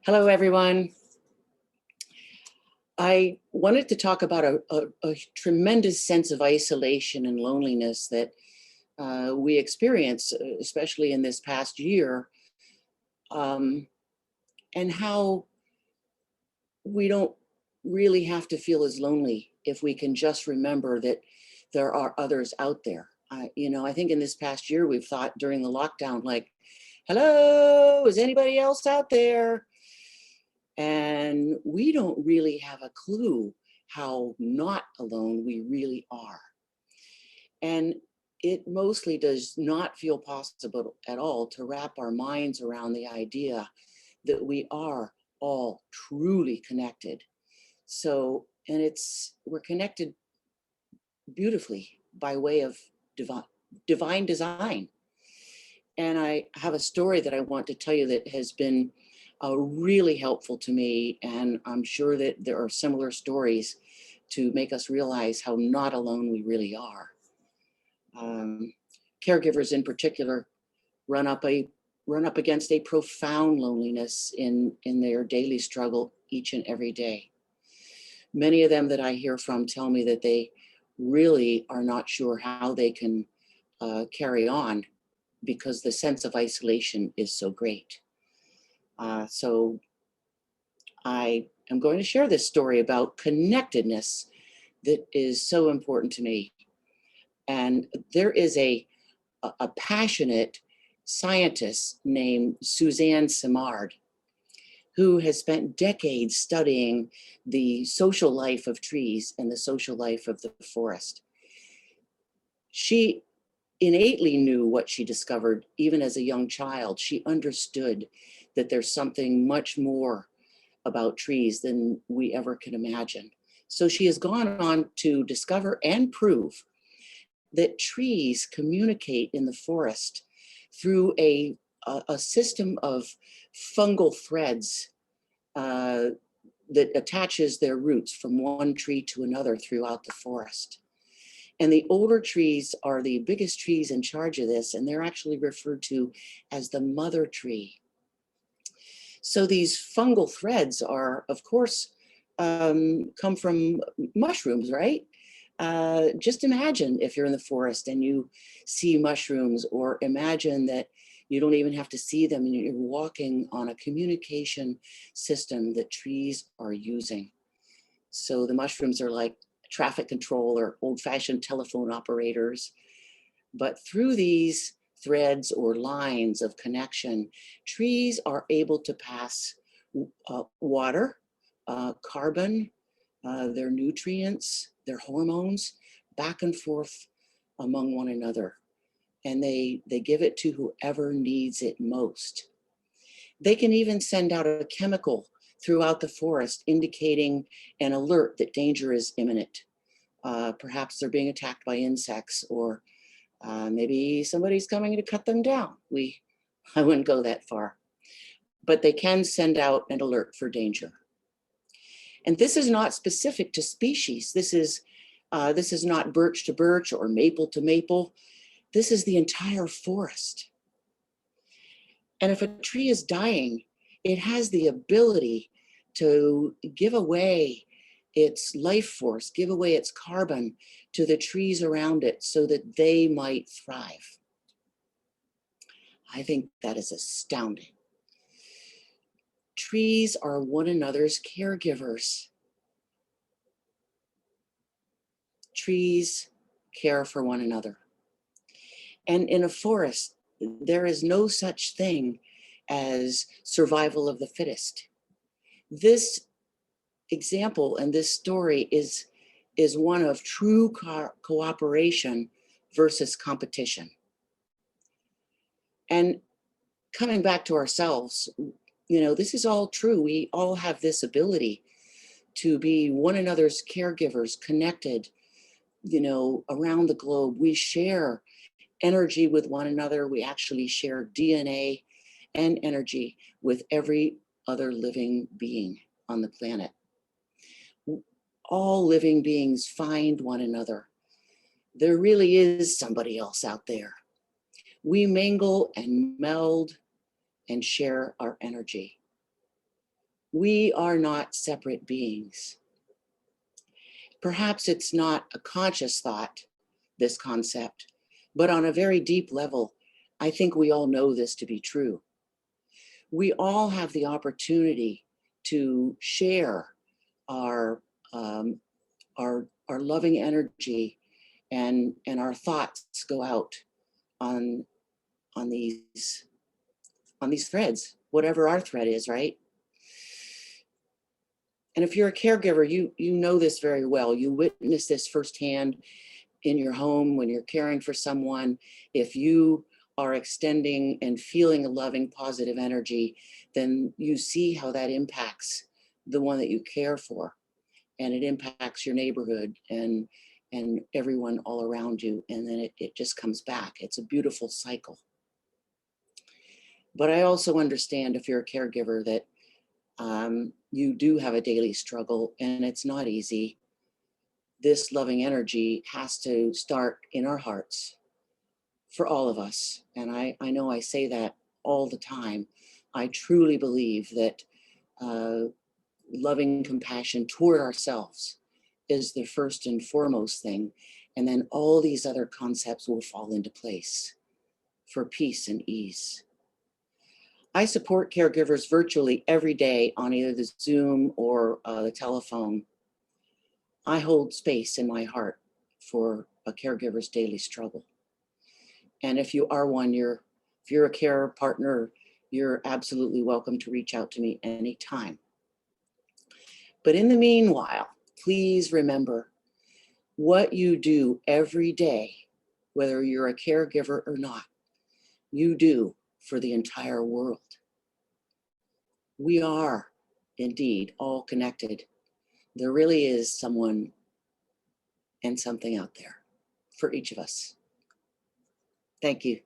Hello, everyone. I wanted to talk about a tremendous sense of isolation and loneliness that we experience, especially in this past year, um, and how we don't really have to feel as lonely if we can just remember that there are others out there. I think in this past year, we've thought during the lockdown, like, hello, is anybody else out there? And we don't really have a clue how not alone we really are. And it mostly does not feel possible at all to wrap our minds around the idea that we are all truly connected. So, and we're connected beautifully by way of divine design. And I have a story that I want to tell you that has been really helpful to me. And I'm sure that there are similar stories to make us realize how not alone we really are. Um, Caregivers in particular run up against a profound loneliness in their daily struggle each and every day. Many of them that I hear from tell me that they really are not sure how they can carry on because the sense of isolation is so great. So I am going to share this story about connectedness that is so important to me. And there is a passionate scientist named Suzanne Simard who has spent decades studying the social life of trees and the social life of the forest. She innately knew what she discovered even as a young child. She understood that there's something much more about trees than we ever can imagine. So she has gone on to discover and prove that trees communicate in the forest through a system of fungal threads that attaches their roots from one tree to another throughout the forest. And the older trees are the biggest trees in charge of this, and they're actually referred to as the mother tree. So these fungal threads are, of course, come from mushrooms, right? Just imagine if you're in the forest and you see mushrooms, or imagine that you don't even have to see them and you're walking on a communication system that trees are using. So the mushrooms are like traffic control or old-fashioned telephone operators. But through these threads or lines of connection, trees are able to pass water, carbon, their nutrients, their hormones back and forth among one another. And they give it to whoever needs it most. They can even send out a chemical throughout the forest indicating an alert that danger is imminent. Perhaps they're being attacked by insects, or maybe somebody's coming to cut them down. I wouldn't go that far, but they can send out an alert for danger. And this is not specific to species. This is not birch to birch or maple to maple. This is the entire forest. And if a tree is dying, it has the ability to give away its life force, give away its carbon to the trees around it so that they might thrive. I think that is astounding. Trees are one another's caregivers. Trees care for one another. And in a forest, there is no such thing as survival of the fittest. This example and this story is one of true cooperation versus competition. And coming back to ourselves, this is all true. We all have this ability to be one another's caregivers, connected, around the globe. We share energy with one another. We actually share DNA and energy with every other living being on the planet. All living beings find one another. There really is somebody else out there. We mingle and meld and share our energy. We are not separate beings. Perhaps it's not a conscious thought, this concept, but on a very deep level, I think we all know this to be true. We all have the opportunity to share our our loving energy, and our thoughts go out on on these on these threads, whatever our thread is, right? And if you're a caregiver, you know this very well. You witness this firsthand in your home when you're caring for someone. If you are extending and feeling a loving, positive energy, then you see how that impacts the one that you care for, and it impacts your neighborhood and everyone all around you, and then it just comes back. It's a beautiful cycle. But I also understand, if you're a caregiver, that you do have a daily struggle, and it's not easy. This loving energy has to start in our hearts for all of us. And I know I say that all the time. I truly believe that uh, loving compassion toward ourselves is the first and foremost thing. And then all these other concepts will fall into place for peace and ease. I support caregivers virtually every day on either the Zoom or the telephone. I hold space in my heart for a caregiver's daily struggle. And if you are one, if you're a care partner, you're absolutely welcome to reach out to me anytime. But in the meanwhile, please remember, what you do every day, whether you're a caregiver or not, you do for the entire world. We are indeed all connected. There really is someone and something out there for each of us. Thank you.